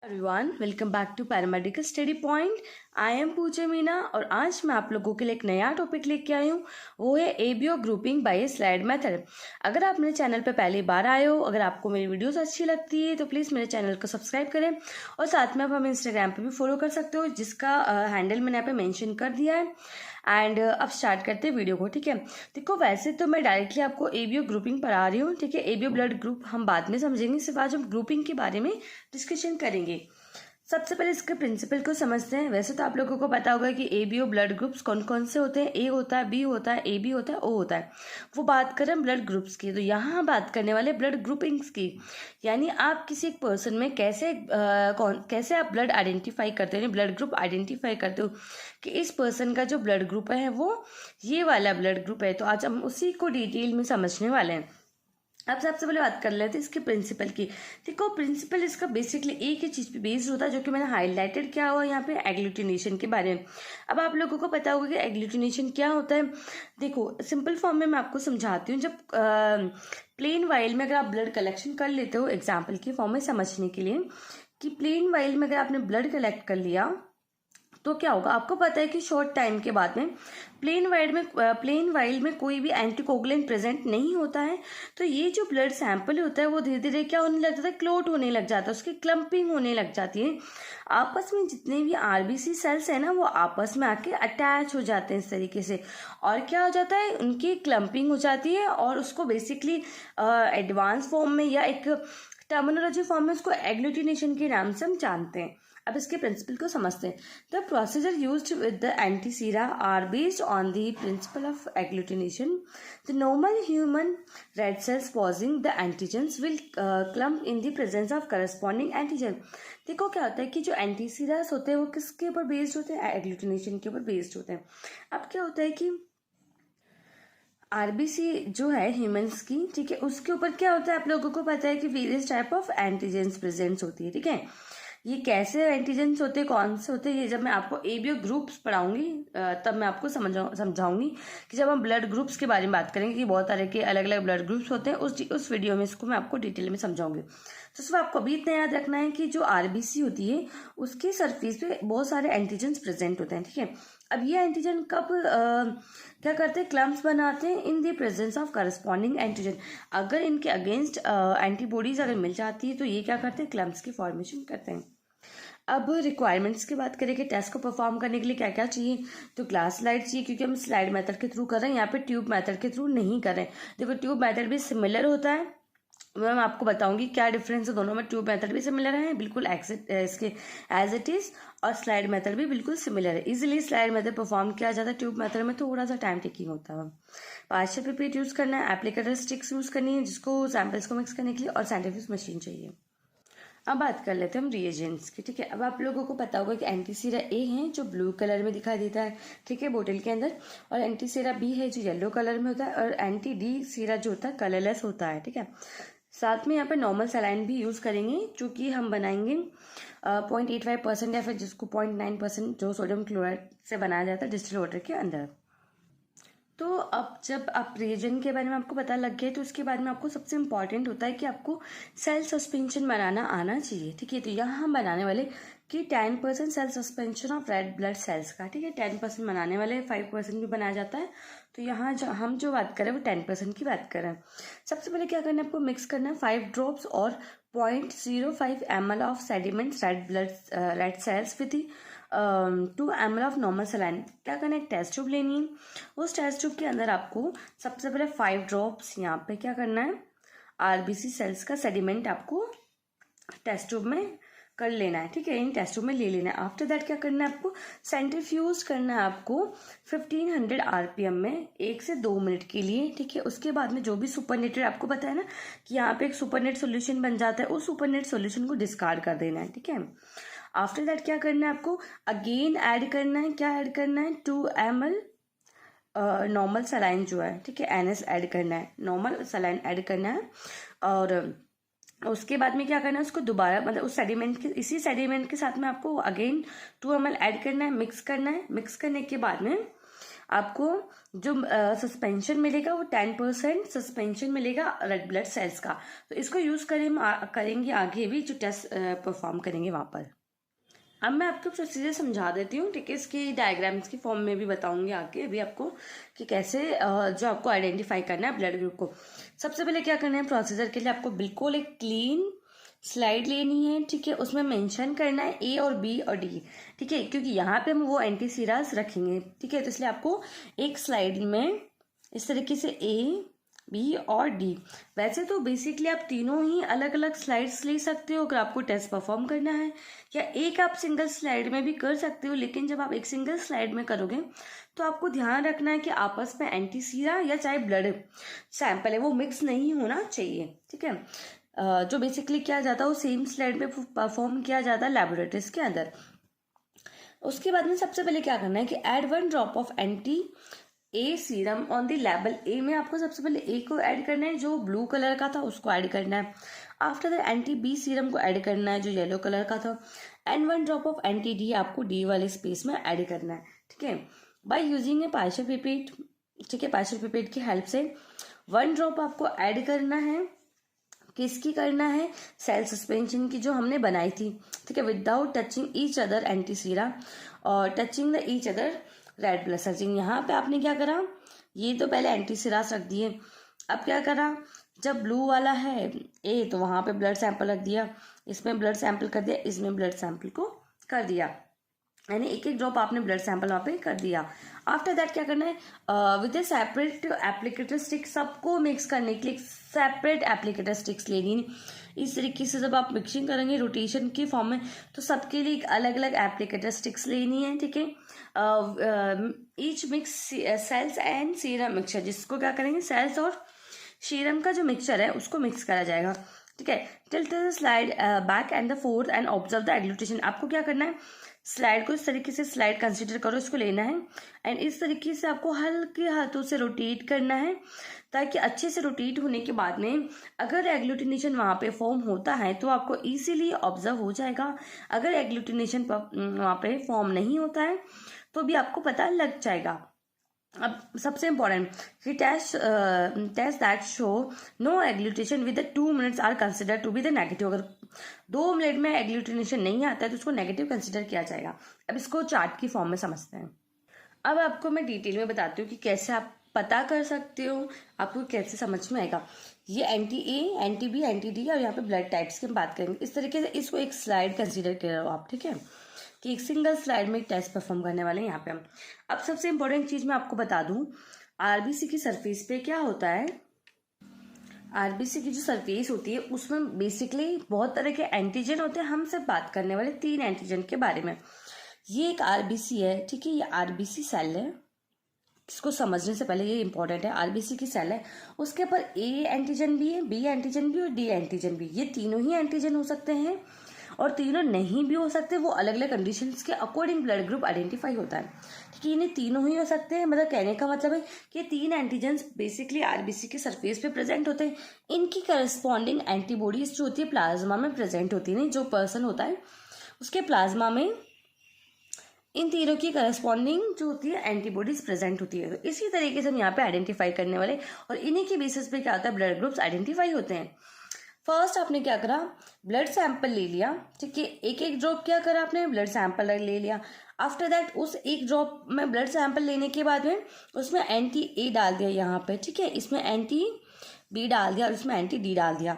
Everyone, welcome back to paramedical study point. I am Pooja Meena और आज मैं आप लोगों के लिए एक नया टॉपिक लेके आई हूँ। वो है ABO grouping bye slide method. अगर आप मेरे चैनल पे पहली बार आए हो, अगर आपको मेरी वीडियोस अच्छी लगती है तो प्लीज़ मेरे चैनल को सब्सक्राइब करें और साथ में आप हमें इंस्टाग्राम पे भी फॉलो कर सकते हो, जिसका हैंडल मैंने यहाँ पे मेंशन कर दिया है। एंड अब स्टार्ट करते हैं वीडियो को। ठीक है, देखो वैसे तो मैं डायरेक्टली आपको एबीओ ग्रुपिंग पढ़ा रही हूँ। ठीक है, एबीओ ब्लड ग्रुप हम बाद में समझेंगे, सिर्फ आज हम ग्रुपिंग के बारे में डिस्कशन करेंगे। सबसे पहले इसके प्रिंसिपल को समझते हैं। वैसे तो आप लोगों को पता होगा कि एबीओ ब्लड ग्रुप्स कौन कौन से होते हैं। ए होता है, बी होता है, ए बी होता है, ओ होता है। वो बात करें ब्लड ग्रुप्स की, तो यहाँ हम बात करने वाले ब्लड ग्रुपिंग्स की। यानी आप किसी एक पर्सन में कैसे आप ब्लड आइडेंटिफाई करते हो, ब्लड ग्रुप आइडेंटिफाई करते हो कि इस पर्सन का जो ब्लड ग्रुप है वो ये वाला ब्लड ग्रुप है। तो आज हम उसी को डिटेल में समझने वाले हैं। अब सबसे पहले बात कर लेते हैं इसके प्रिंसिपल की। देखो प्रिंसिपल इसका बेसिकली एक ही चीज़ पे बेस्ड होता है, जो कि मैंने हाईलाइटेड किया हुआ यहाँ पे एग्लूटिनेशन के बारे में। अब आप लोगों को पता होगा कि एग्लूटिनेशन क्या होता है। देखो सिंपल फॉर्म में मैं आपको समझाती हूँ। जब प्लेन वाइल में अगर आप ब्लड कलेक्शन कर लेते हो, एग्जाम्पल की फॉर्म में समझने के लिए, कि प्लेन वाइल में अगर आपने ब्लड कलेक्ट कर लिया तो क्या होगा, आपको पता है कि शॉर्ट टाइम के बाद में प्लेन वाइल में कोई भी एंटीकोगुलेंट प्रेजेंट नहीं होता है। तो ये जो ब्लड सैंपल होता है वो धीरे धीरे क्या होने लग जाता है, क्लोट होने लग जाता है, उसकी क्लम्पिंग होने लग जाती है। आपस में जितने भी आरबीसी सेल्स है ना, वो आपस में आके अटैच हो जाते हैं इस तरीके से, और क्या हो जाता है, उनकी क्लम्पिंग हो जाती है। और उसको बेसिकली एडवांस फॉर्म में या एक टर्मिनोलॉजी फॉर्म में उसको एग्लूटिनेशन के नाम से हम जानते हैं। अब इसके प्रिंसिपल को समझते हैं। The procedure used with the antisera are based on the principle of agglutination. The normal human red cells possessing the antigens will clump in the presence of corresponding antigen. देखो क्या होता है कि जो एंटीसीरास होते हैं वो किसके ऊपर बेस्ड होते हैं, एग्लूटिनेशन के ऊपर बेस्ड होते हैं। अब क्या होता है कि आरबीसी जो है ह्यूमंस की, ठीक है, उसके ऊपर क्या होता है, आप लोगों को पता है कि various type of antigens presents होती है। ठीक है, ये कैसे एंटीजेंस होते हैं, कौन से होते हैं, ये जब मैं आपको एबीओ ग्रुप्स पढ़ाऊंगी तब मैं आपको समझाऊंगी कि जब हम ब्लड ग्रुप्स के बारे में बात करेंगे कि बहुत तरह के अलग अलग ब्लड ग्रुप्स होते हैं, उस वीडियो में इसको मैं आपको डिटेल में समझाऊंगी। तो सिर्फ आपको अभी इतना याद रखना है कि जो आरबीसी होती है उसके सरफेस पे बहुत सारे एंटीजेंस प्रेजेंट होते हैं। ठीक है, अब ये एंटीजन कब क्या करते हैं, क्लम्प्स बनाते हैं इन the presence of corresponding antigen. अगर इनके अगेंस्ट एंटीबॉडीज अगर मिल जाती है तो ये क्या करते हैं, क्लम्प्स की फॉर्मेशन करते हैं। अब रिक्वायरमेंट्स की बात करें कि टेस्ट को परफॉर्म करने के लिए क्या क्या चाहिए, तो ग्लास स्लाइड चाहिए, क्योंकि हम स्लाइड मेथड के थ्रू कर रहे हैं, यहाँ पे ट्यूब मेथड के थ्रू नहीं कर रहे हैं। देखो ट्यूब मेथड भी सिमिलर होता है, मैं आपको बताऊंगी क्या डिफरेंस है दोनों में। ट्यूब मेथड भी सिमिलर है बिल्कुल इसके एज इट इज, और स्लाइड मेथड भी बिल्कुल सिमिलर है। इजीली स्लाइड मेथड परफॉर्म किया जाता है, ट्यूब मेथड में थोड़ा सा टाइम टेकिंग होता है। पार्शियल पिपेट यूज करना है, एप्लीकेटर स्टिक्स यूज करनी है जिसको सैंपल्स को मिक्स करने के लिए, और सेंट्रीफ्यूज मशीन चाहिए। अब बात कर लेते हैं हम रिएजेंट्स की। ठीक है, अब आप लोगों को पता होगा कि एंटीसीरा ए है जो ब्लू कलर में दिखाई देता है, ठीक है, बोतल के अंदर, और एंटीसीरा बी है जो येलो कलर में होता है, और एंटी डी सीरा जो होता है कलरलेस होता है। ठीक है, साथ में यहाँ पे नॉर्मल सलाइन भी यूज़ करेंगे, जो कि हम बनाएंगे 0.85% या फिर जिसको 0.9% जो सोडियम क्लोराइड से बनाया जाता है डिस्टिल वाटर के अंदर। तो अब जब आप रिएजेंट के बारे में आपको पता लग गया, तो उसके बाद में आपको सबसे इम्पॉर्टेंट होता है कि आपको सेल सस्पेंशन बनाना आना चाहिए। ठीक है, तो यहाँ हम बनाने वाले कि 10% cell suspension of red blood cells का। ठीक है, 10% बनाने वाले, 5% भी बनाया जाता है। तो यहाँ हम जो बात करें वो 10% की बात करें। सबसे पहले क्या करना है, आपको मिक्स करना है 5 ड्रॉप्स और 0.05 ml of sediments red cells with 2 ml of normal saline. क्या करना है, एक टेस्ट ट्यूब लेनी है, उस टेस्ट ट्यूब के अंदर आपको सबसे पहले 5 ड्रॉप्स यहाँ पे क्या करना है, आरबीसी सेल्स का सेडिमेंट आपको टेस्ट ट्यूब में कर लेना है। ठीक है, इन टेस्ट ट्यूब में ले लेना है। आफ्टर दैट क्या करना है, आपको सेंट्रीफ्यूज करना है आपको 1500 आरपीएम में 1 से 2 मिनट के लिए। ठीक है, उसके बाद में जो भी सुपरनेटेड, आपको पता है ना कि यहाँ पे एक सुपरनेट सोल्यूशन बन जाता है, उस सुपरनेट सोल्यूशन को डिस्कार्ड कर देना है। ठीक है, आफ्टर दैट क्या करना है, आपको अगेन ऐड करना है, क्या ऐड करना है, 2 ml नॉर्मल सलाइन जो है, ठीक है, NS ऐड करना है, नॉर्मल सलाइन ऐड करना है। और उसके बाद में क्या करना है, उसको दोबारा मतलब उस सेडिमेंट के, इसी सेडिमेंट के साथ में आपको अगेन 2 ml ऐड करना है, मिक्स करना है। मिक्स करने के बाद में आपको जो सस्पेंशन मिलेगा वो 10% सस्पेंशन मिलेगा रेड ब्लड सेल्स का। तो इसको यूज करेंगे आगे भी जो टेस्ट परफॉर्म करेंगे वहां पर। अब मैं आपको प्रोसीजर समझा देती हूँ, ठीक है। इसकी डायग्राम्स की फॉर्म में भी बताऊंगी आगे अभी आपको कि कैसे जो आपको आइडेंटिफाई करना है ब्लड ग्रुप को। सबसे पहले क्या करना है, प्रोसीजर के लिए आपको बिल्कुल एक क्लीन स्लाइड लेनी है, ठीक है। उसमें मेंशन करना है ए और बी और डी, ठीक है, क्योंकि यहाँ पे हम वो एंटीसीरास रखेंगे, ठीक है। तो इसलिए आपको एक स्लाइड में इस तरीके से ए, बी और डी, वैसे तो बेसिकली आप तीनों ही अलग अलग स्लाइड्स ले सकते हो अगर आपको टेस्ट परफॉर्म करना है, या एक आप सिंगल स्लाइड में भी कर सकते हो। लेकिन जब आप एक सिंगल स्लाइड में करोगे तो आपको ध्यान रखना है कि आपस में एंटीसीरा या चाहे ब्लड सैंपल है वो मिक्स नहीं होना चाहिए, ठीक है। जो बेसिकली किया जाता है वो सेम स्लाइड में परफॉर्म किया जाता है लेबोरेटरीज के अंदर। उसके बाद में सबसे पहले क्या करना है कि add 1 drop of anti A serum on the label ए में आपको सबसे पहले ए को ऐड करना है, जो ब्लू कलर का था उसको ऐड करना है। After that anti B serum को ऐड करना है जो येलो कलर का था, and 1 drop of anti D आपको डी वाले स्पेस में ऐड करना है, ठीक है। By using a partial pipette, ठीक है, पार्शियल पिपेट की हेल्प से 1 ड्रॉप आपको ऐड करना है। किसकी करना है, सेल सस्पेंशन की जो हमने बनाई थी, ठीक है, without touching each other antisera और touching the each other red blood sales. यहाँ पे आपने क्या करा, ये तो पहले एंटीसीरास रख दिए, अब क्या करा, जब ब्लू वाला है ए तो वहां पे ब्लड सैंपल रख दिया, इसमें ब्लड सैंपल कर दिया, इसमें ब्लड सैंपल को कर दिया, यानी एक एक ड्रॉप आपने ब्लड सैंपल वहां पे कर दिया। आफ्टर दैट क्या करना है, with A separate applicator stick, सबको मिक्स करने के लिए सेपरेट एप्लीकेटर स्टिक्स लेनी। इस तरीके से जब आप मिक्सिंग करेंगे रोटेशन की फॉर्म में तो सबके लिए अलग अलग एप्लीकेटर स्टिक्स लेनी है, ठीक है। Each mix cells and serum mixture, जिसको क्या करेंगे, सेल्स और सीरम का जो मिक्सचर है उसको मिक्स करा जाएगा, ठीक है। Tilt the slide back and the forth and observe the agglutination. आपको क्या करना है, स्लाइड को इस तरीके से स्लाइड कंसीडर करो, इसको लेना है एंड इस तरीके से आपको हल्के हाथों से रोटेट करना है, ताकि अच्छे से रोटेट होने के बाद में अगर एग्लूटिनेशन वहाँ पे फॉर्म होता है तो आपको इजीली ऑब्जर्व हो जाएगा। अगर एग्लूटिनेशन वहाँ पे फॉर्म नहीं होता है तो भी आपको पता लग जाएगा। अब सबसे इम्पोर्टेंट कि test that show no agglutination with 2 minutes are consider to be the negative. अगर 2 मिनट में एग्लूटिनेशन नहीं आता है तो उसको नेगेटिव कंसिडर किया जाएगा। अब इसको चार्ट की फॉर्म में समझते हैं। अब आपको मैं डिटेल में बताती हूँ कि कैसे आप पता कर सकते हो, आपको कैसे समझ में आएगा। ये anti A, anti B, anti D और यहाँ पे ब्लड टाइप्स की हम बात करेंगे। इस तरीके से इसको एक स्लाइड कंसिडर करो आप, ठीक है, कि एक सिंगल स्लाइड में एक टेस्ट परफॉर्म करने वाले हैं यहाँ पे हम। अब सबसे इंपॉर्टेंट चीज मैं आपको बता दूं, आरबीसी की सरफेस पे क्या होता है, आरबीसी की जो सरफेस होती है उसमें बेसिकली बहुत तरह के एंटीजन होते हैं। हम सिर्फ बात करने वाले 3 एंटीजन के बारे में। ये एक आरबीसी है, ठीक है, ये आरबीसी सेल है। इसको समझने से पहले ये इंपॉर्टेंट है, आरबीसी की सेल है, उसके ऊपर ए एंटीजन भी है, बी एंटीजन भी और डी एंटीजन भी। ये तीनों ही एंटीजन हो सकते हैं और तीनों नहीं भी हो सकते, वो अलग अलग कंडीशंस के अकॉर्डिंग ब्लड ग्रुप आइडेंटिफाई होता है, ठीक है। इन्हें तीनों ही हो सकते हैं, मतलब कहने का मतलब है कि 3 एंटीजन्स बेसिकली आरबीसी के सरफेस पे प्रेजेंट होते हैं। इनकी करस्पॉन्डिंग एंटीबॉडीज जो होती है प्लाज्मा में प्रेजेंट होती है, जो पर्सन होता है उसके प्लाज्मा में इन तीनों की करस्पॉन्डिंग जो होती है एंटीबॉडीज प्रेजेंट होती है। तो इसी तरीके से हम यहाँ पे आइडेंटिफाई करने वाले, और इन्हीं के बेसिस पे क्या होता है, ब्लड ग्रुप्स आइडेंटिफाई होते हैं। फर्स्ट आपने क्या करा, ब्लड सैंपल ले लिया, ठीक है, एक एक ड्रॉप क्या करा आपने, ब्लड सैंपल ले लिया। आफ्टर दैट उस एक ड्रॉप में ब्लड सैंपल लेने के बाद में उसमें एंटी ए डाल दिया यहाँ पे, ठीक है, इसमें एंटी बी डाल दिया और इसमें एंटी डी डाल दिया,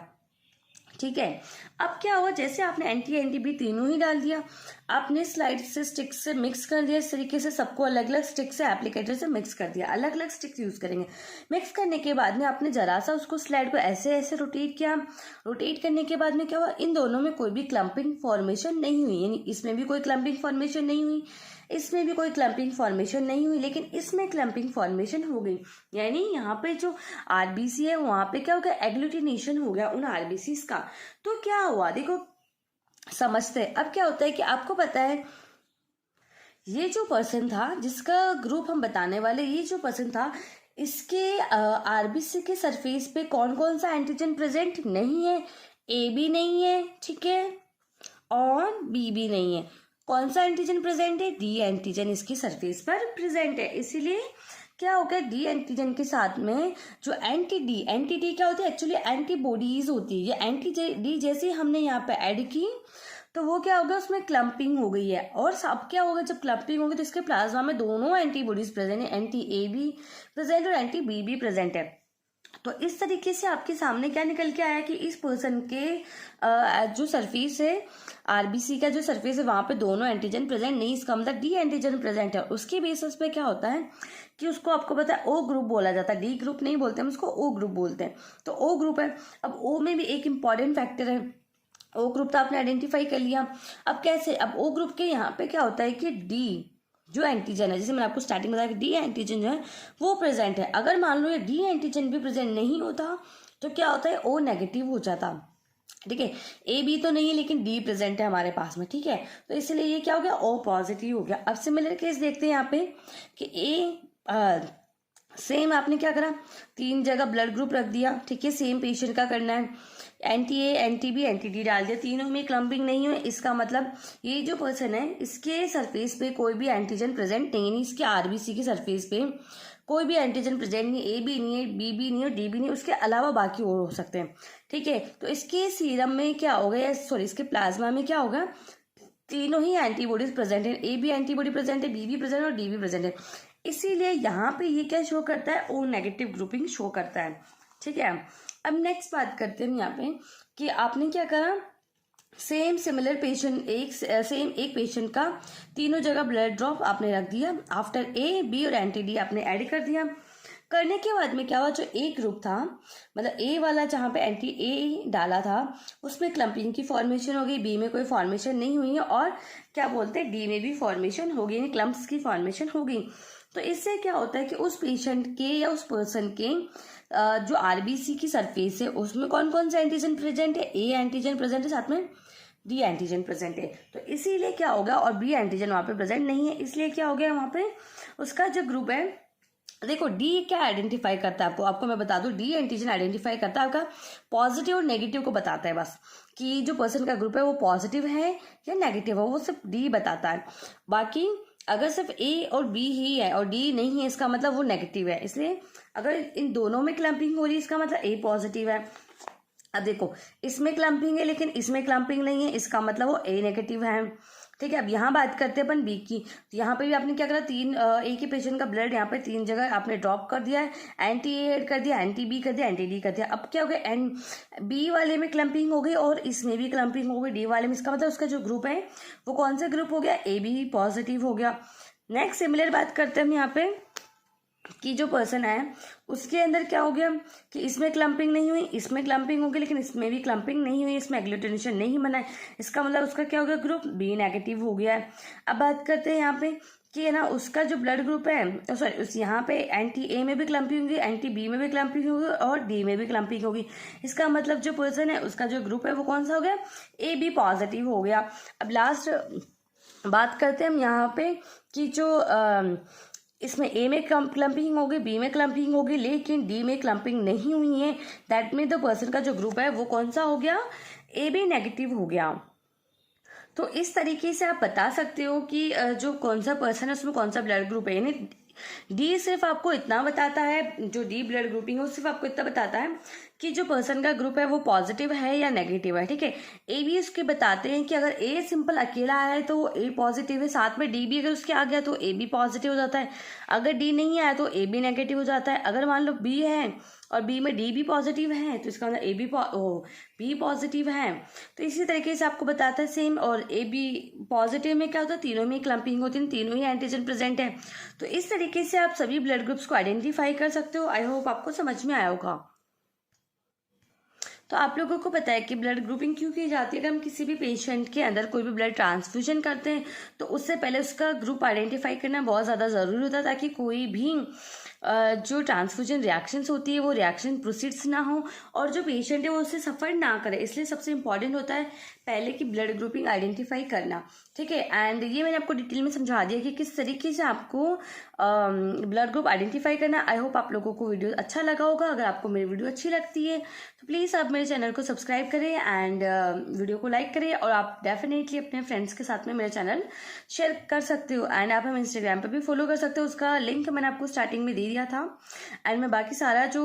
ठीक है। अब क्या हुआ, जैसे आपने एंटी बी तीनों ही डाल दिया, आपने स्लाइड से स्टिक से मिक्स कर दिया। इस तरीके से सबको अलग अलग स्टिक से एप्लीकेटर से मिक्स कर दिया, अलग अलग स्टिक्स यूज करेंगे। मिक्स करने के बाद में आपने जरा सा उसको स्लाइड को ऐसे ऐसे रोटेट किया। रोटेट करने के बाद में क्या हुआ, इन दोनों में कोई भी क्लम्पिंग फॉर्मेशन नहीं हुई, यानी इसमें भी कोई क्लम्पिंग फॉर्मेशन नहीं हुई, इसमें भी कोई क्लम्पिंग फॉर्मेशन नहीं हुई, लेकिन इसमें क्लम्पिंग फॉर्मेशन हो गई। यानी यहाँ पे जो आरबीसी है वहां पे क्या हो गया, एग्लूटिनेशन हो गया उन आरबीसी का। तो क्या हुआ, देखो समझते हैं। अब क्या होता है कि आपको पता है ये जो पर्सन था जिसका ग्रुप हम बताने वाले, ये जो पर्सन था इसके आरबीसी के सरफेस पे कौन कौन सा एंटीजन प्रेजेंट नहीं है, ए भी नहीं है, ठीक है, और बी भी नहीं है। कौन सा एंटीजन प्रेजेंट है, डी एंटीजन इसकी सरफेस पर प्रेजेंट है। इसीलिए क्या हो गया, डी एंटीजन के साथ में जो एंटी डी क्या होती है, एक्चुअली एंटीबॉडीज होती है। ये एंटी डी जैसे ही हमने यहाँ पे ऐड की तो वो क्या होगा, उसमें क्लम्पिंग हो गई है। और सब क्या होगा, जब क्लम्पिंग होगी तो इसके प्लाज्मा में दोनों एंटीबॉडीज प्रेजेंट है, एंटी ए भी प्रेजेंट और एंटी बी भी प्रेजेंट है। तो इस तरीके से आपके सामने क्या निकल के आया कि इस पर्सन के जो सरफेस है, आरबीसी का जो सरफेस है, वहां पे दोनों एंटीजन प्रेजेंट नहीं, इसका मतलब डी एंटीजन प्रेजेंट है। उसके बेसिस पे क्या होता है कि उसको आपको पता है ओ ग्रुप बोला जाता है, डी ग्रुप नहीं बोलते हम उसको, ओ ग्रुप बोलते हैं। तो ओ ग्रुप है। अब ओ में भी एक इंपॉर्टेंट फैक्टर है, ओ ग्रुप तो आपने आइडेंटिफाई कर लिया। अब कैसे, अब ओ ग्रुप के यहाँ पे क्या होता है कि डी जो एंटीजन है, जैसे मैंने आपको स्टार्टिंग में बताया कि डी एंटीजन जो है वो प्रेजेंट है। अगर मान लो ये डी एंटीजन भी प्रेजेंट नहीं होता तो क्या होता है, ओ नेगेटिव हो जाता। ठीक है, ए बी तो नहीं है लेकिन डी प्रेजेंट है हमारे पास में। ठीक है, तो इसलिए ये क्या हो गया, ओ पॉजिटिव हो गया। अब सिमिलर केस देखते हैं यहाँ पे कि ए सेम आपने क्या करा, 3 जगह ब्लड ग्रुप रख दिया। ठीक है, सेम पेशेंट का करना है, anti A anti B anti D डाल दिया, तीनों में क्लम्पिंग नहीं हुई। इसका मतलब ये जो पर्सन है इसके सरफेस पे कोई भी एंटीजन प्रेजेंट नहीं है, इसके आरबीसी के सरफेस पे कोई भी एंटीजन प्रेजेंट नहीं, ए भी नहीं है, बी भी नहीं है, डी भी नहीं है, उसके अलावा बाकी और हो सकते हैं। ठीक है, तो इसके सीरम में क्या होगा, या सॉरी इसके प्लाज्मा में क्या होगा, तीनों ही एंटीबॉडीज प्रेजेंट है, ए भी एंटीबॉडी प्रेजेंट है, बी भी प्रेजेंट है और डी भी प्रेजेंट है। इसीलिए यहाँ पे ये क्या शो करता है, ओ नेगेटिव ग्रुपिंग शो करता है। ठीक है, अब नेक्स्ट बात करते हैं यहाँ पे कि आपने क्या करा, सेम सिमिलर पेशेंट एक पेशेंट का तीनों जगह ब्लड ड्रॉप आपने रख दिया। आफ्टर ए बी और एंटी डी आपने ऐड कर दिया। करने के बाद में क्या हुआ, जो ए ग्रुप था, मतलब ए वाला जहाँ पे एंटी ए डाला था उसमें क्लम्पिंग की फॉर्मेशन हो गई, बी में कोई फॉर्मेशन नहीं हुई है, और क्या बोलते हैं डी में भी फॉर्मेशन हो गई, यानी क्लम्प्स की फॉर्मेशन हो गई। तो इससे क्या होता है कि उस पेशेंट के या उस पर्सन के जो आरबीसी की सरफेस है उसमें कौन कौन से एंटीजन प्रेजेंट है, ए एंटीजन प्रेजेंट है, साथ में डी एंटीजन प्रेजेंट है। तो इसीलिए क्या होगा, और बी एंटीजन वहां पे प्रेजेंट नहीं है, इसलिए क्या हो गया, वहां पे उसका जो ग्रुप है, देखो डी क्या आइडेंटिफाई करता है, आपको मैं बता दूं, डी एंटीजन आइडेंटिफाई करता है आपका पॉजिटिव और नेगेटिव को बताता है, बस कि जो पर्सन का ग्रुप है वो पॉजिटिव है या नेगेटिव है, वो सिर्फ डी बताता है। बाकी अगर सिर्फ ए और बी ही है और डी नहीं है, इसका मतलब वो नेगेटिव है। इसलिए अगर इन दोनों में क्लम्पिंग हो रही है, इसका मतलब ए पॉजिटिव है। अब देखो, इसमें क्लम्पिंग है लेकिन इसमें क्लम्पिंग नहीं है, इसका मतलब वो ए नेगेटिव है। ठीक है, अब यहाँ बात करते हैं अपन बी की। तो यहाँ पे भी आपने क्या करा, एक ही पेशेंट का ब्लड यहाँ पे 3 जगह आपने ड्रॉप कर दिया है, एंटी ए ऐड कर दिया, एंटी बी कर दिया, एंटी डी कर दिया। अब क्या हो गया, एंड बी वाले में क्लम्पिंग हो गई और इसमें भी क्लम्पिंग हो गई डी वाले में, इसका मतलब उसका जो ग्रुप है वो कौन सा ग्रुप हो गया, ए बी पॉजिटिव हो गया। नेक्स्ट सिमिलर बात करते हैं हम यहाँ पे कि जो पर्सन है उसके अंदर क्या हो गया कि इसमें क्लम्पिंग नहीं हुई, इसमें क्लम्पिंग हो गई, लेकिन इसमें भी क्लम्पिंग नहीं हुई, इसमें एग्लूटिनेशन नहीं बना है, इसका मतलब उसका क्या हो गया, ग्रुप बी नेगेटिव हो गया है। अब बात करते हैं यहाँ पे कि है ना, उसका जो ब्लड ग्रुप है, सॉरी उस यहाँ पे एंटी ए में भी क्लम्पिंग होगी, एंटी बी में भी क्लम्पिंग होगी और डी में भी क्लम्पिंग होगी। इसका मतलब जो पर्सन है उसका जो ग्रुप है वो कौन सा हो गया, ए बी पॉजिटिव हो गया। अब लास्ट बात करते हैं हम यहाँ पे कि जो इसमें ए में क्लम्पिंग होगी, बी में क्लम्पिंग होगी, लेकिन डी में क्लम्पिंग नहीं हुई है, दैट मीन द पर्सन का जो ग्रुप है वो कौन सा हो गया, ए बी नेगेटिव हो गया। तो इस तरीके से आप बता सकते हो कि जो कौन सा पर्सन है उसमें कौन सा ब्लड ग्रुप है। यानी डी सिर्फ आपको इतना बताता है, जो डी ब्लड ग्रुपिंग है वो सिर्फ आपको इतना बताता है कि जो पर्सन का ग्रुप है वो पॉजिटिव है या नेगेटिव है। ठीक है, ए बी उसके बताते हैं कि अगर ए सिंपल अकेला आया है तो वो ए पॉजिटिव है, साथ में डी भी अगर उसके आ गया तो ए बी पॉजिटिव हो जाता है, अगर डी नहीं आया तो ए बी नेगेटिव हो जाता है। अगर मान लो बी है और बी में डी भी पॉजिटिव है तो इसका मतलब ए बी बी पॉजिटिव है। तो इसी तरीके से आपको बताता है सेम। और ए बी पॉजिटिव में क्या होता है, तीनों में क्लम्पिंग होती है, तीनों ही एंटीजन प्रेजेंट है। तो इस तरीके से आप सभी ब्लड ग्रुप्स को आइडेंटिफाई कर सकते हो। आई होप आपको समझ में आया होगा। तो आप लोगों को पता है कि ब्लड ग्रुपिंग क्यों की जाती है। अगर हम किसी भी पेशेंट के अंदर कोई भी ब्लड ट्रांसफ्यूजन करते हैं तो उससे पहले उसका ग्रुप आइडेंटिफाई करना बहुत ज़्यादा ज़रूरी होता है, ताकि कोई भी जो ट्रांसफ्यूजन रिएक्शंस होती है वो रिएक्शन प्रोसीड्स ना हो और जो पेशेंट है वो उससे सफ़र ना करे, इसलिए सबसे इंपॉर्टेंट होता है पहले की ब्लड ग्रुपिंग आइडेंटिफाई करना। ठीक है, एंड ये मैंने आपको डिटेल में समझा दिया कि किस तरीके से आपको ब्लड ग्रुप आइडेंटिफाई करना। आई होप आप लोगों को वीडियो अच्छा लगा होगा। अगर आपको मेरी वीडियो अच्छी लगती है तो प्लीज़ आप मेरे चैनल को सब्सक्राइब करें एंड वीडियो को लाइक करें, और आप डेफिनेटली अपने फ्रेंड्स के साथ में मेरा चैनल शेयर कर सकते हो। एंड आप हमें इंस्टाग्राम पर भी फॉलो कर सकते हो, उसका लिंक मैंने आपको स्टार्टिंग में दे दिया था। एंड मैं बाकी सारा जो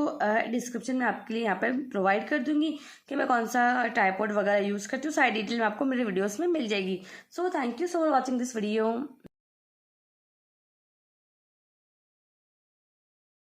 डिस्क्रिप्शन में आपके लिए यहाँ पर प्रोवाइड कर दूंगी कि मैं कौन सा ट्राइपॉड वगैरह यूज़ करती हूँ, सारी डिटेल में आपको मेरे वीडियोस में मिल जाएगी। So thank you so much watching this video.